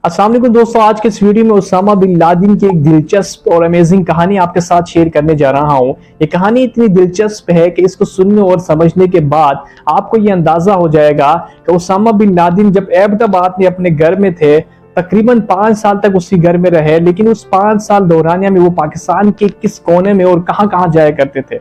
السلام علیکم دوستوں، آج کے اس ویڈیو میں اسامہ بن لادن کی ایک دلچسپ اور امیزنگ کہانی آپ کے ساتھ شیئر کرنے جا رہا ہوں۔ یہ کہانی اتنی دلچسپ ہے کہ اس کو سننے اور سمجھنے کے بعد آپ کو یہ اندازہ ہو جائے گا کہ اسامہ بن لادن جب ایبٹ آباد میں اپنے گھر میں تھے، تقریباً 5 سال تک اسی گھر میں رہے، لیکن اس 5 سال دورانیہ میں وہ پاکستان کے کس کونے میں اور کہاں کہاں جایا کرتے تھے۔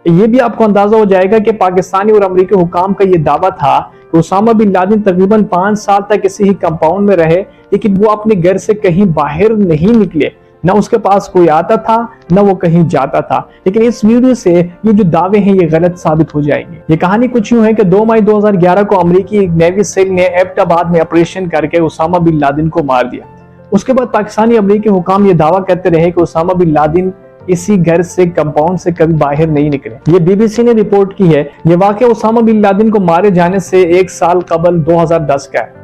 یہ بھی آپ کو اندازہ ہو جائے گا کہ پاکستانی اور امریکی حکام کا یہ دعویٰ تھا کہ اسامہ بن لادن تقریباً 5 سال تک کسی ہی کمپاؤنڈ میں رہے، لیکن وہ اپنے گھر سے کہیں باہر نہیں نکلے، نہ اس کے پاس کوئی آتا تھا نہ وہ کہیں جاتا تھا۔ لیکن اس ویڈیو سے یہ جو دعوے ہیں یہ غلط ثابت ہو جائیں گے۔ یہ کہانی کچھ یوں ہے کہ 2 مئی 2011 کو امریکی نیوی سیل نے ایبٹ آباد میں آپریشن کر کے اسامہ بن لادن کو مار دیا۔ اس کے بعد پاکستانی امریکی حکام یہ دعویٰ کرتے رہے کہ اسامہ بن لادن اسی گھر سے کمپاؤنڈ سے کبھی باہر نہیں نکلے۔ یہ بی بی سی نے رپورٹ کی ہے۔ یہ واقعہ اسامہ بن لادن کو مارے جانے سے 1 سال قبل 2010 کا ہے۔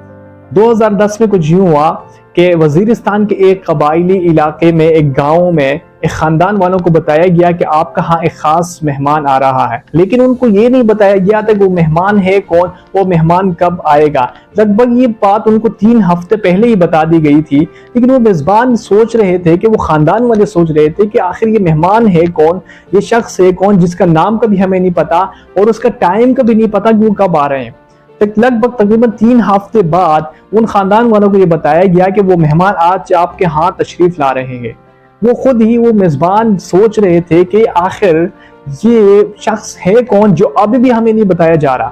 2010 میں کچھ یوں ہوا کہ وزیرستان کے ایک قبائلی علاقے میں ایک گاؤں میں ایک خاندان والوں کو بتایا گیا کہ آپ کا ہاں ایک خاص مہمان آ رہا ہے، لیکن ان کو یہ نہیں بتایا گیا تھا کہ وہ مہمان ہے کون، وہ مہمان کب آئے گا۔ لگ بھگ یہ بات ان کو 3 ہفتے پہلے ہی بتا دی گئی تھی، لیکن وہ میزبان سوچ رہے تھے کہ وہ خاندان والے سوچ رہے تھے کہ آخر یہ مہمان ہے کون، یہ شخص ہے کون جس کا نام کبھی ہمیں نہیں پتا اور اس کا ٹائم کبھی نہیں پتا کہ وہ کب آ رہے ہیں۔ لگ بھگ تقریباً 3 ہفتے بعد ان خاندان والوں کو یہ بتایا گیا کہ وہ مہمان آج آپ کے ہاں تشریف لا رہے ہیں۔ وہ خود ہی وہ میزبان سوچ رہے تھے کہ آخر یہ شخص ہے کون جو ابھی بھی ہمیں نہیں بتایا جا رہا۔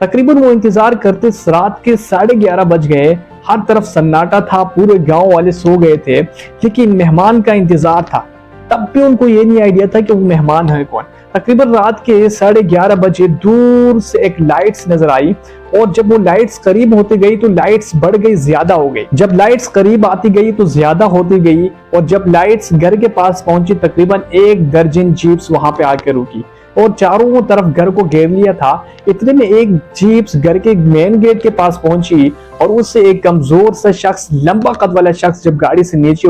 تقریباً وہ انتظار کرتے رات کے 11:30 بج گئے، ہر طرف سناٹا تھا، پورے گاؤں والے سو گئے تھے، لیکن مہمان کا انتظار تھا۔ تب بھی ان کو یہ نہیں آئیڈیا تھا کہ وہ مہمان ہے کون۔ تقریباً رات کے 11:30 بجے دور سے ایک لائٹس نظر آئی، اور جب وہ لائٹس قریب ہوتی گئی تو لائٹس بڑھ گئی، زیادہ ہو گئی۔ جب لائٹس قریب آتی گئی تو زیادہ ہوتی گئی، اور جب لائٹس گھر کے پاس پہنچی تقریباً 1 درجن جیپس وہاں پہ آ کے رکی اور چاروں طرف گھر کو گھیر لیا تھا۔ اتنے میں ایک جیپس گھر کے مین گیٹ کے پاس پہنچی اور اس سے ایک کمزور سا شخص، لمبا قد والا شخص جب گاڑی سے نیچے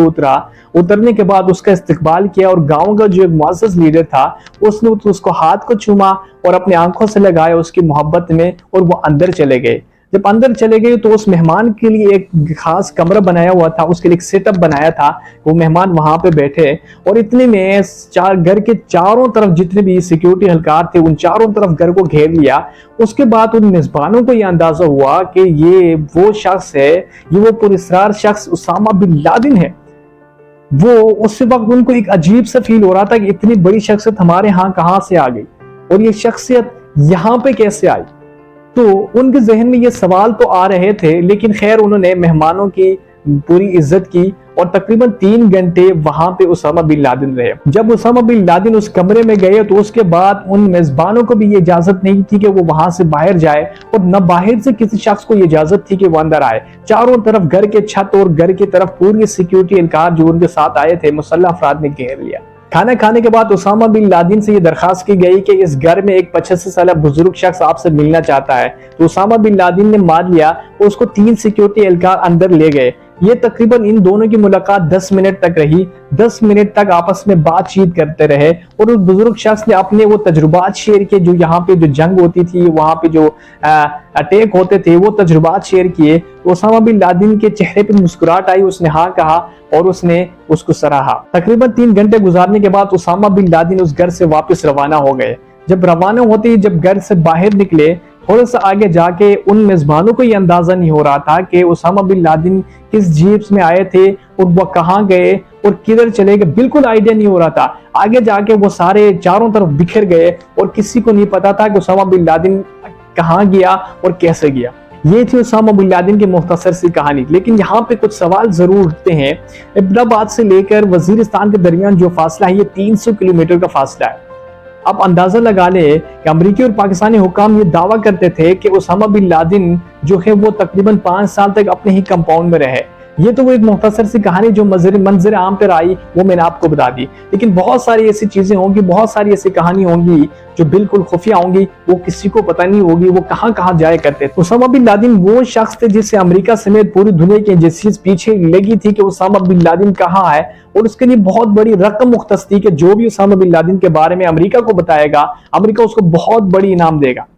اترنے کے بعد اس کا استقبال کیا، اور گاؤں کا جو ایک معزز لیڈر تھا اس نے اس کو ہاتھ کو چوما اور اپنی آنکھوں سے لگایا اس کی محبت میں، اور وہ اندر چلے گئے۔ جب اندر چلے گئے تو اس مہمان کے لیے ایک خاص کمرہ بنایا ہوا تھا، اس کے لیے ایک سیٹ اپ بنایا تھا، وہ مہمان وہاں پہ بیٹھے، اور اتنے میں گھر کے چاروں طرف جتنے بھی سیکیورٹی اہلکار تھے ان چاروں طرف گھر کو گھیر لیا۔ اس کے بعد ان میزبانوں کو یہ اندازہ ہوا کہ یہ وہ شخص ہے، یہ وہ پراسرار شخص اسامہ بن لادن ہے۔ وہ اس وقت ان کو ایک عجیب سا فیل ہو رہا تھا کہ اتنی بڑی شخصیت ہمارے ہاں کہاں سے آ گئی، اور یہ شخصیت یہاں پہ کیسے آئی۔ تو ان کے ذہن میں یہ سوال تو آ رہے تھے، لیکن خیر انہوں نے مہمانوں کی پوری عزت کی اور تقریباً 3 گھنٹے وہاں پہ اسامہ بن لادن رہے۔ جب اسامہ بن لادن اس کمرے میں گئے تو اس کے بعد ان میزبانوں کو بھی یہ اجازت نہیں تھی کہ وہ وہاں سے باہر جائے، اور نہ باہر سے کسی شخص کو یہ اجازت تھی کہ وہ اندر آئے۔ چاروں طرف گھر کے چھت اور گھر کی طرف پوری سیکیورٹی اہلکار جو ان کے ساتھ آئے تھے، مسلح افراد نے گھیر لیا۔ کھانا کھانے کے بعد اسامہ بن لادن سے یہ درخواست کی گئی کہ اس گھر میں ایک 85 سالہ بزرگ شخص آپ سے ملنا چاہتا ہے، تو اسامہ بن لادن نے مان لیا اور اس کو 3 سیکیورٹی اہلکار اندر لے گئے۔ یہ تقریباً ان دونوں کی ملاقات 10 منٹ تک رہی۔ 10 منٹ تک آپس میں بات چیت کرتے رہے، اور اس بزرگ شخص نے اپنے وہ تجربات شیئر کیے، جو یہاں پہ جو جنگ ہوتی تھی، وہاں پہ جو اٹیک ہوتے تھے، وہ تجربات شیئر کیے۔ اسامہ بن لادن کے چہرے پہ مسکراہٹ آئی، اس نے ہاں کہا اور اس نے اس کو سراہا۔ تقریباً 3 گھنٹے گزارنے کے بعد اسامہ بن لادن اس گھر سے واپس روانہ ہو گئے۔ جب روانہ ہوتے ہی جب گھر سے باہر نکلے، تھوڑا سا آگے جا کے ان میزبانوں کو یہ اندازہ نہیں ہو رہا تھا کہ اسامہ بن لادن کس جیپس میں آئے تھے اور وہ کہاں گئے اور کدھر چلے گئے، بالکل آئیڈیا نہیں ہو رہا تھا۔ آگے جا کے وہ سارے چاروں طرف بکھر گئے اور کسی کو نہیں پتا تھا کہ اسامہ بن لادن کہاں گیا اور کیسے گیا۔ یہ تھی اسامہ بن لادن کی مختصر سی کہانی، لیکن یہاں پہ کچھ سوال ضرور اٹھتے ہیں۔ ایبٹ آباد سے لے کر وزیرستان کے درمیان جو فاصلہ ہے یہ 300 کلومیٹر کا فاصلہ ہے۔ اب اندازہ لگا لے کہ امریکی اور پاکستانی حکام یہ دعویٰ کرتے تھے کہ اسامہ بن لادن جو ہے وہ تقریباً 5 سال تک اپنے ہی کمپاؤنڈ میں رہے۔ یہ تو وہ ایک مختصر سی کہانی جو منظر عام پر آئی، وہ میں نے آپ کو بتا دی، لیکن بہت ساری ایسی چیزیں ہوں گی، بہت ساری ایسی کہانی ہوں گی جو بالکل خفیہ ہوں گی، وہ کسی کو پتہ نہیں ہوگی وہ کہاں کہاں جایا کرتے تھے۔ اسامہ بن لادن وہ شخص تھے جس سے امریکہ سمیت پوری دنیا کی ایجنسیز پیچھے لگی تھی کہ اسامہ بن لادن کہاں ہے، اور اس کے لیے بہت بڑی رقم مختص تھی کہ جو بھی اسامہ بن لادن کے بارے میں امریکہ کو بتائے گا، امریکہ اس کو بہت بڑی انعام دے گا۔